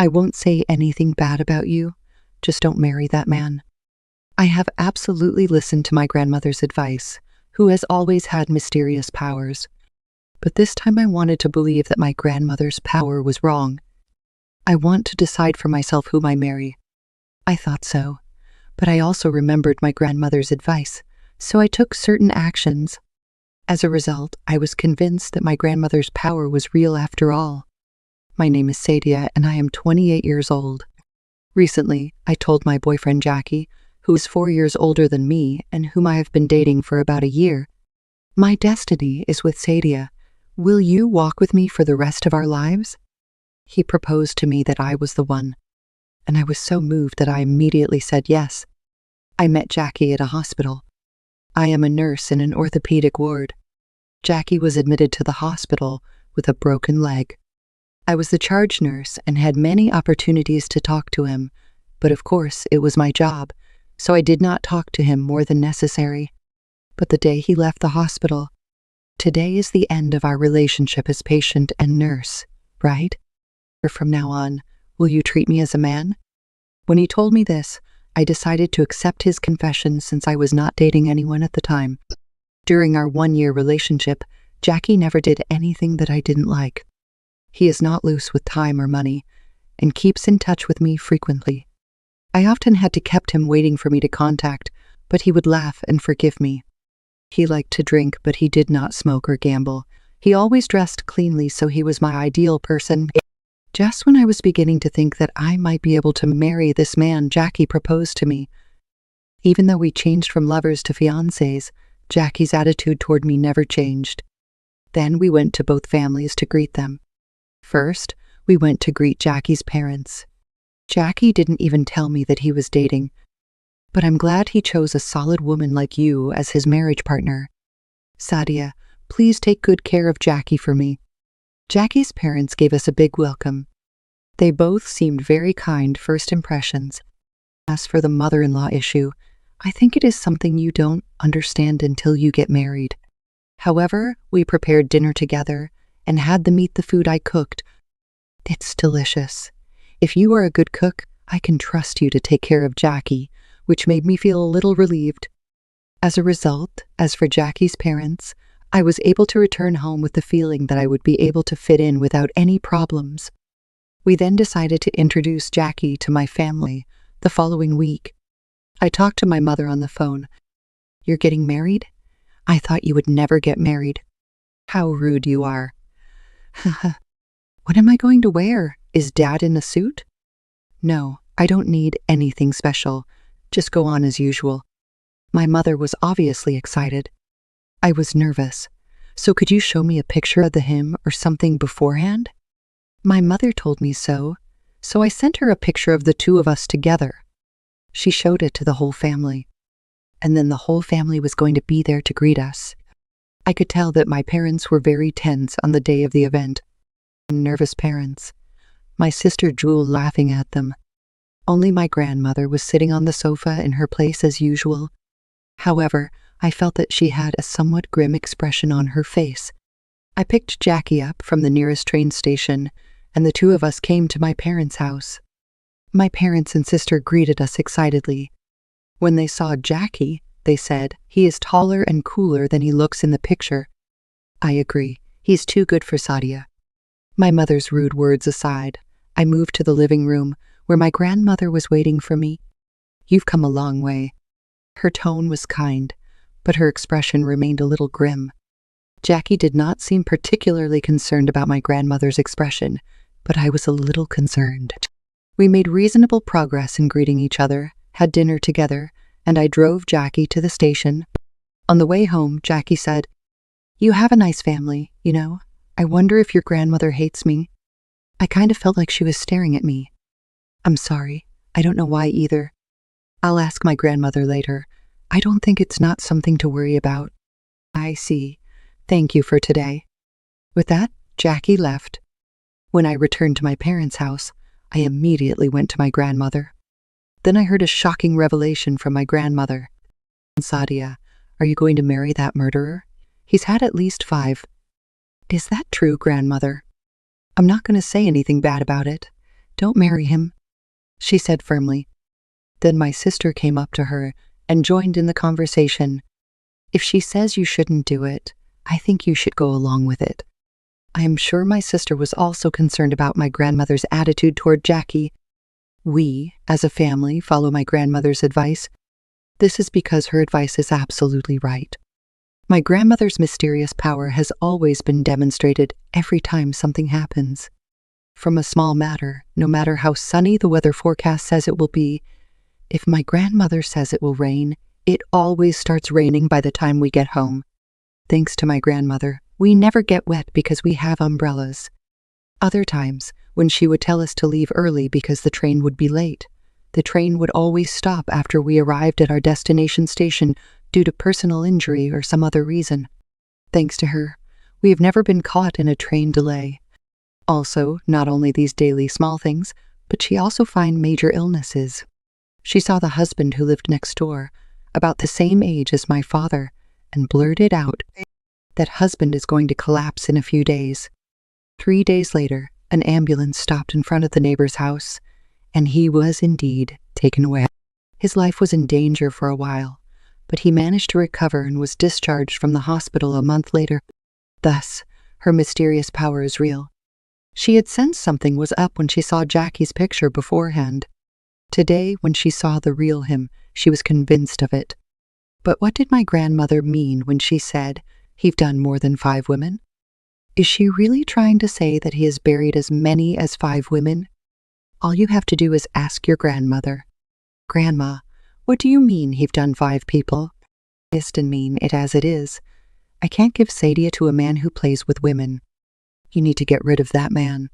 I won't say anything bad about you, just don't marry that man. I have absolutely listened to my grandmother's advice, who has always had mysterious powers. But this time I wanted to believe that my grandmother's power was wrong. I want to decide for myself whom I marry. I thought so, but I also remembered my grandmother's advice, so I took certain actions. As a result, I was convinced that my grandmother's power was real after all. My name is Sadia and I am 28 years old. Recently, I told my boyfriend Jackie, who is 4 years older than me and whom I have been dating for about a year. My destiny is with Sadia. Will you walk with me for the rest of our lives? He proposed to me that I was the one, and I was so moved that I immediately said yes. I met Jackie at a hospital. I am a nurse in an orthopedic ward. Jackie was admitted to the hospital with a broken leg. I was the charge nurse and had many opportunities to talk to him, but of course it was my job, so I did not talk to him more than necessary. But the day he left the hospital, today is the end of our relationship as patient and nurse, right? From now on, will you treat me as a man? When he told me this, I decided to accept his confession since I was not dating anyone at the time. During our 1-year relationship, Jackie never did anything that I didn't like. He is not loose with time or money, and keeps in touch with me frequently. I often had to kept him waiting for me to contact, but he would laugh and forgive me. He liked to drink, but he did not smoke or gamble. He always dressed cleanly, so he was my ideal person. Just when I was beginning to think that I might be able to marry this man, Jackie proposed to me. Even though we changed from lovers to fiancés, Jackie's attitude toward me never changed. Then we went to both families to greet them. First, we went to greet Jackie's parents. Jackie didn't even tell me that he was dating, but I'm glad he chose a solid woman like you as his marriage partner. Sadia, please take good care of Jackie for me. Jackie's parents gave us a big welcome. They both seemed very kind first impressions. As for the mother-in-law issue, I think it is something you don't understand until you get married. However, we prepared dinner together and had them eat the food I cooked. It's delicious. If you are a good cook, I can trust you to take care of Jackie, which made me feel a little relieved. As a result, as for Jackie's parents, I was able to return home with the feeling that I would be able to fit in without any problems. We then decided to introduce Jackie to my family the following week. I talked to my mother on the phone. You're getting married? I thought you would never get married. How rude you are. What am I going to wear? Is Dad in a suit? No, I don't need anything special. Just go on as usual. My mother was obviously excited. I was nervous. So could you show me a picture of him or something beforehand? My mother told me so I sent her a picture of the two of us together. She showed it to the whole family. And then the whole family was going to be there to greet us. I could tell that my parents were very tense on the day of the event. Nervous parents. My sister drooled laughing at them. Only my grandmother was sitting on the sofa in her place as usual. However, I felt that she had a somewhat grim expression on her face. I picked Jackie up from the nearest train station, and the two of us came to my parents' house. My parents and sister greeted us excitedly. When they saw Jackie, they said, "He is taller and cooler than he looks in the picture." I agree, he's too good for Sadia. My mother's rude words aside, I moved to the living room, where my grandmother was waiting for me. You've come a long way. Her tone was kind, but her expression remained a little grim. Jackie did not seem particularly concerned about my grandmother's expression, but I was a little concerned. We made reasonable progress in greeting each other, had dinner together, and I drove Jackie to the station. On the way home, Jackie said, "You have a nice family, you know. I wonder if your grandmother hates me." I kind of felt like she was staring at me. I'm sorry, I don't know why either. I'll ask my grandmother later. I don't think it's not something to worry about. I see. Thank you for today. With that, Jackie left. When I returned to my parents' house, I immediately went to my grandmother. Then I heard a shocking revelation from my grandmother. "Sadia, are you going to marry that murderer? He's had at least 5. Is that true, grandmother? I'm not going to say anything bad about it. Don't marry him, she said firmly. Then my sister came up to her and joined in the conversation. If she says you shouldn't do it, I think you should go along with it. I am sure my sister was also concerned about my grandmother's attitude toward Jackie. We, as a family, follow my grandmother's advice. This is because her advice is absolutely right. My grandmother's mysterious power has always been demonstrated every time something happens. From a small matter, no matter how sunny the weather forecast says it will be, if my grandmother says it will rain, it always starts raining by the time we get home. Thanks to my grandmother, we never get wet because we have umbrellas. Other times, when she would tell us to leave early because the train would be late, the train would always stop after we arrived at our destination station due to personal injury or some other reason. Thanks to her, we have never been caught in a train delay. Also, not only these daily small things, but she also found major illnesses. She saw the husband who lived next door, about the same age as my father, and blurted out, "That husband is going to collapse in a few days." 3 days later, an ambulance stopped in front of the neighbor's house, and he was indeed taken away. His life was in danger for a while, but he managed to recover and was discharged from the hospital a month later. Thus, her mysterious power is real. She had sensed something was up when she saw Jackie's picture beforehand. Today, when she saw the real him, she was convinced of it. But what did my grandmother mean when she said, "He've done more than 5 women"? Is she really trying to say that he has buried as many as 5 women? All you have to do is ask your grandmother. "Grandma, what do you mean he've done 5 people?" And mean it as it is. I can't give Sadia to a man who plays with women. You need to get rid of that man,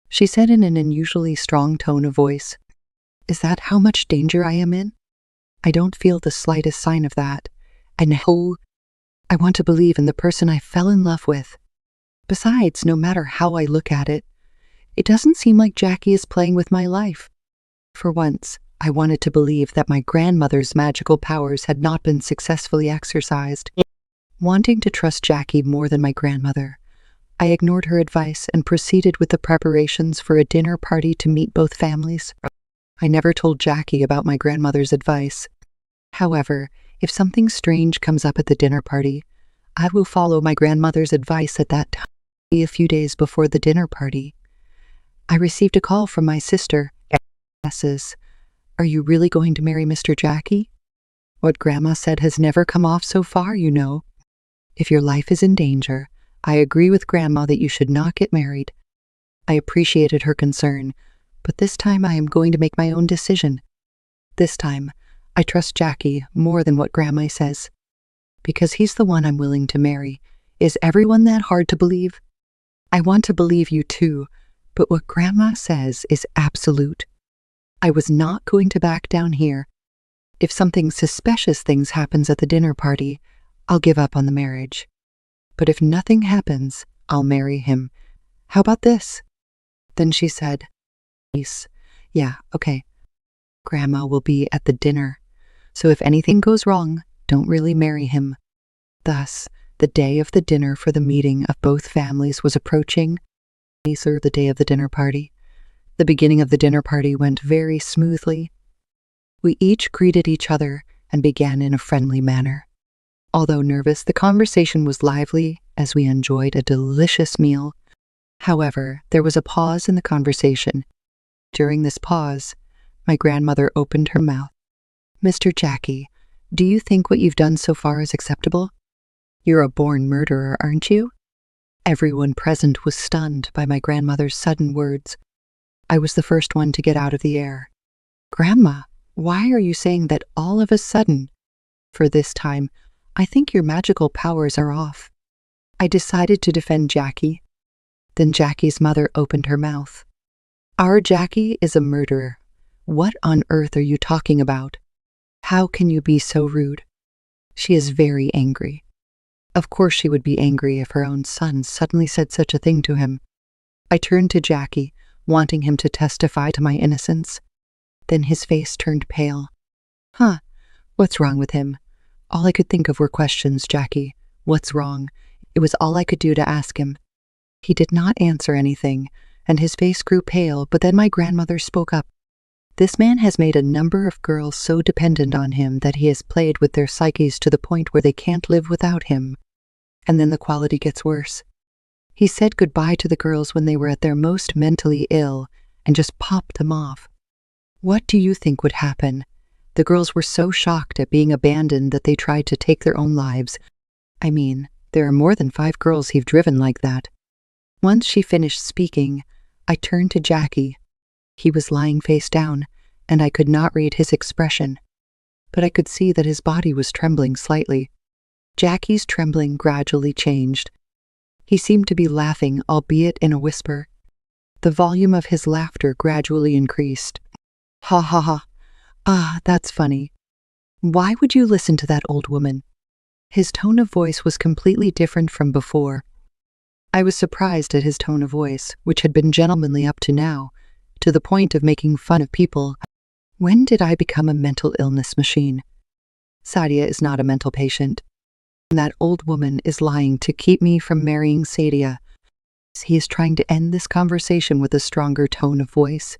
she said in an unusually strong tone of voice. Is that how much danger I am in? I don't feel the slightest sign of that. I know. I want to believe in the person I fell in love with. Besides, no matter how I look at it, it doesn't seem like Jackie is playing with my life. For once, I wanted to believe that my grandmother's magical powers had not been successfully exercised. Wanting to trust Jackie more than my grandmother, I ignored her advice and proceeded with the preparations for a dinner party to meet both families. I never told Jackie about my grandmother's advice. However, if something strange comes up at the dinner party, I will follow my grandmother's advice at that time. A few days before the dinner party, I received a call from my sister. "Are you really going to marry Mr. Jackie? What Grandma said has never come off so far, you know. If your life is in danger, I agree with Grandma that you should not get married." I appreciated her concern, but this time I am going to make my own decision. This time, I trust Jackie more than what Grandma says. Because he's the one I'm willing to marry. Is everyone that hard to believe? I want to believe you too, but what Grandma says is absolute. I was not going to back down here. If something suspicious things happens at the dinner party, I'll give up on the marriage. But if nothing happens, I'll marry him. How about this? Then she said, "Yeah, okay. Grandma will be at the dinner, so if anything goes wrong, don't really marry him." Thus, the day of the dinner for the meeting of both families was approaching. The day of the dinner party. The beginning of the dinner party went very smoothly. We each greeted each other and began in a friendly manner. Although nervous, the conversation was lively as we enjoyed a delicious meal. However, there was a pause in the conversation. During this pause, my grandmother opened her mouth. "Mr. Jackie, do you think what you've done so far is acceptable? You're a born murderer, aren't you?" Everyone present was stunned by my grandmother's sudden words. I was the first one to get out of the air. "Grandma, why are you saying that all of a sudden?" For this time, I think your magical powers are off. I decided to defend Jackie. Then Jackie's mother opened her mouth. "Our Jackie is a murderer. What on earth are you talking about? How can you be so rude?" She is very angry. Of course she would be angry if her own son suddenly said such a thing to him. I turned to Jackie, wanting him to testify to my innocence. Then his face turned pale. What's wrong with him? All I could think of were questions, Jackie. What's wrong? It was all I could do to ask him. He did not answer anything, and his face grew pale, but then my grandmother spoke up. This man has made a number of girls so dependent on him that he has played with their psyches to the point where they can't live without him. And then the quality gets worse. He said goodbye to the girls when they were at their most mentally ill and just popped them off. What do you think would happen? The girls were so shocked at being abandoned that they tried to take their own lives. I mean, there are more than 5 girls he've driven like that. Once she finished speaking, I turned to Jackie. He was lying face down, and I could not read his expression, but I could see that his body was trembling slightly. Jackie's trembling gradually changed. He seemed to be laughing, albeit in a whisper. The volume of his laughter gradually increased. Ha ha ha. Ah, that's funny. Why would you listen to that old woman? His tone of voice was completely different from before. I was surprised at his tone of voice, which had been gentlemanly up to now, to the point of making fun of people. When did I become a mental illness machine? Sadia is not a mental patient. That old woman is lying to keep me from marrying Sadia. He is trying to end this conversation with a stronger tone of voice.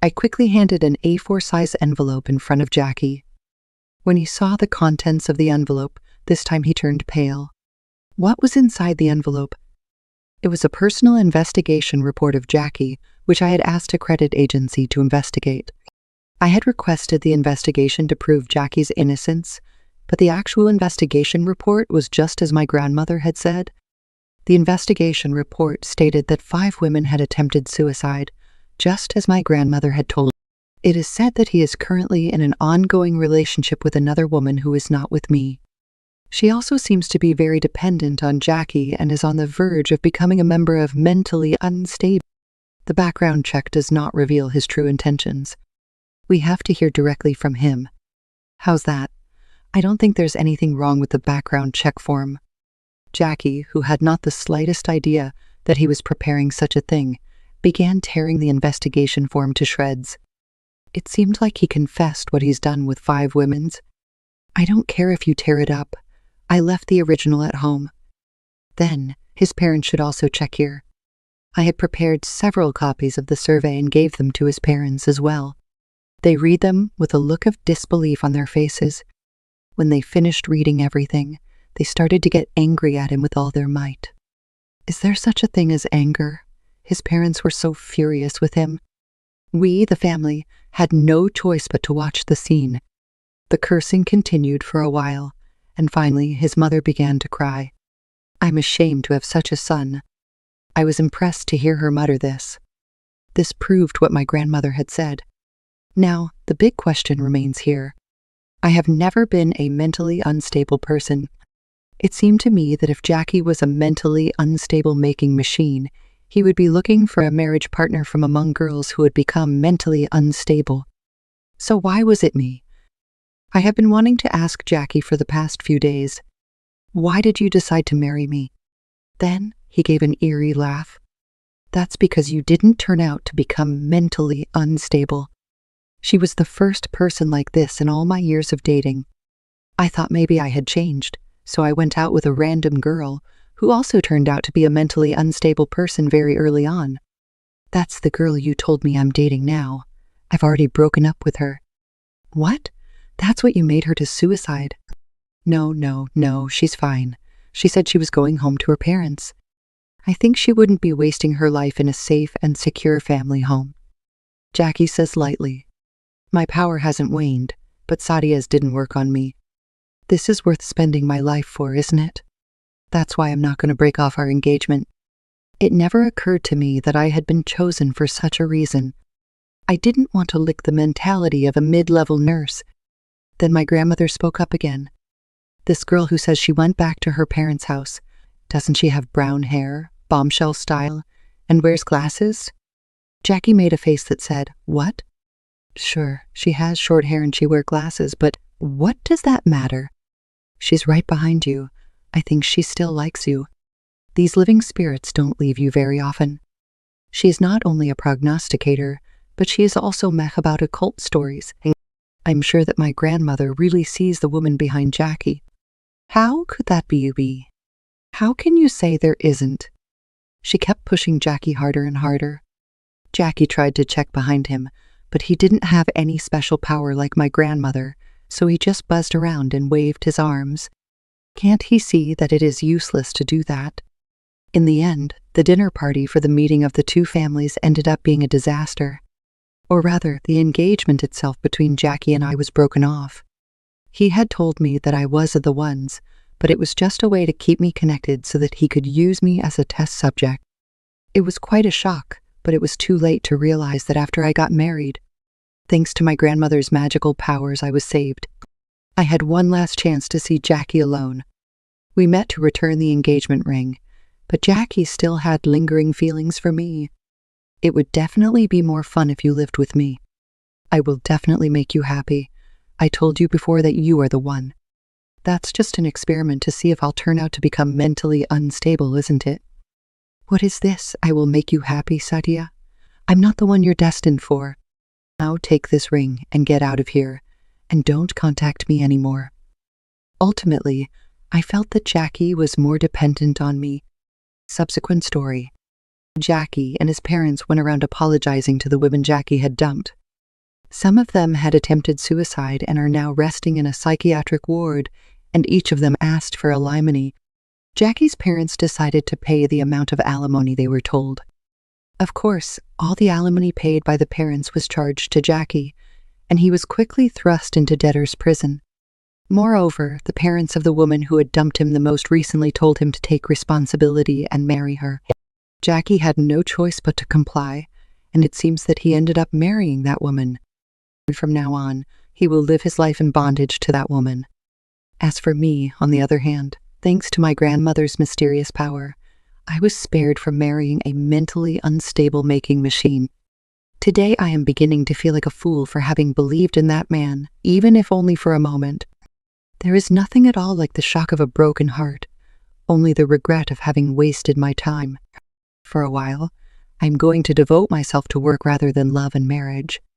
I quickly handed an A4 size envelope in front of Jackie. When he saw the contents of the envelope, this time he turned pale. What was inside the envelope? It was a personal investigation report of Jackie, which I had asked a credit agency to investigate. I had requested the investigation to prove Jackie's innocence, but the actual investigation report was just as my grandmother had said. The investigation report stated that 5 women had attempted suicide, just as my grandmother had told. It is said that he is currently in an ongoing relationship with another woman who is not with me. She also seems to be very dependent on Jackie and is on the verge of becoming a member of mentally unstable. The background check does not reveal his true intentions. We have to hear directly from him. How's that? I don't think there's anything wrong with the background check form. Jackie, who had not the slightest idea that he was preparing such a thing, began tearing the investigation form to shreds. It seemed like he confessed what he's done with 5 women's. I don't care if you tear it up. I left the original at home. Then, his parents should also check here. I had prepared several copies of the survey and gave them to his parents as well. They read them with a look of disbelief on their faces. When they finished reading everything, they started to get angry at him with all their might. Is there such a thing as anger? His parents were so furious with him. We, the family, had no choice but to watch the scene. The cursing continued for a while, and finally his mother began to cry. I'm ashamed to have such a son. I was impressed to hear her mutter this. This proved what my grandmother had said. Now, the big question remains here. I have never been a mentally unstable person. It seemed to me that if Jackie was a mentally unstable making machine, he would be looking for a marriage partner from among girls who had become mentally unstable. So why was it me? I have been wanting to ask Jackie for the past few days. Why did you decide to marry me? Then he gave an eerie laugh. That's because you didn't turn out to become mentally unstable. She was the first person like this in all my years of dating. I thought maybe I had changed, so I went out with a random girl who also turned out to be a mentally unstable person very early on. That's the girl you told me I'm dating now. I've already broken up with her. What? That's what you made her to suicide? No, she's fine. She said she was going home to her parents. I think she wouldn't be wasting her life in a safe and secure family home. Jackie says lightly. My power hasn't waned, but Sadia's didn't work on me. This is worth spending my life for, isn't it? That's why I'm not going to break off our engagement. It never occurred to me that I had been chosen for such a reason. I didn't want to lick the mentality of a mid-level nurse. Then my grandmother spoke up again. This girl who says she went back to her parents' house, doesn't she have brown hair, bombshell style, and wears glasses? Jackie made a face that said, what? Sure, she has short hair and she wears glasses, but what does that matter? She's right behind you. I think she still likes you. These living spirits don't leave you very often. She is not only a prognosticator, but she is also meh about occult stories. I'm sure that my grandmother really sees the woman behind Jackie. How could that be? How can you say there isn't? She kept pushing Jackie harder and harder. Jackie tried to check behind him, but he didn't have any special power like my grandmother, so he just buzzed around and waved his arms. Can't he see that it is useless to do that? In the end, the dinner party for the meeting of the two families ended up being a disaster. Or rather, the engagement itself between Jackie and I was broken off. He had told me that I was of the ones, but it was just a way to keep me connected so that he could use me as a test subject. It was quite a shock, but it was too late to realize that after I got married, thanks to my grandmother's magical powers, I was saved. I had one last chance to see Jackie alone. We met to return the engagement ring, but Jackie still had lingering feelings for me. It would definitely be more fun if you lived with me. I will definitely make you happy. I told you before that you are the one. That's just an experiment to see if I'll turn out to become mentally unstable, isn't it? What is this? I will make you happy, Satya? I'm not the one you're destined for. Now take this ring and get out of here, and don't contact me anymore. Ultimately, I felt that Jackie was more dependent on me. Subsequent story. Jackie and his parents went around apologizing to the women Jackie had dumped. Some of them had attempted suicide and are now resting in a psychiatric ward, and each of them asked for alimony. Jackie's parents decided to pay the amount of alimony they were told. Of course, all the alimony paid by the parents was charged to Jackie, and he was quickly thrust into debtor's prison. Moreover, the parents of the woman who had dumped him the most recently told him to take responsibility and marry her. Jackie had no choice but to comply, and it seems that he ended up marrying that woman. From now on, he will live his life in bondage to that woman. As for me, on the other hand, thanks to my grandmother's mysterious power, I was spared from marrying a mentally unstable making machine. Today I am beginning to feel like a fool for having believed in that man, even if only for a moment. There is nothing at all like the shock of a broken heart, only the regret of having wasted my time. For a while, I'm going to devote myself to work rather than love and marriage.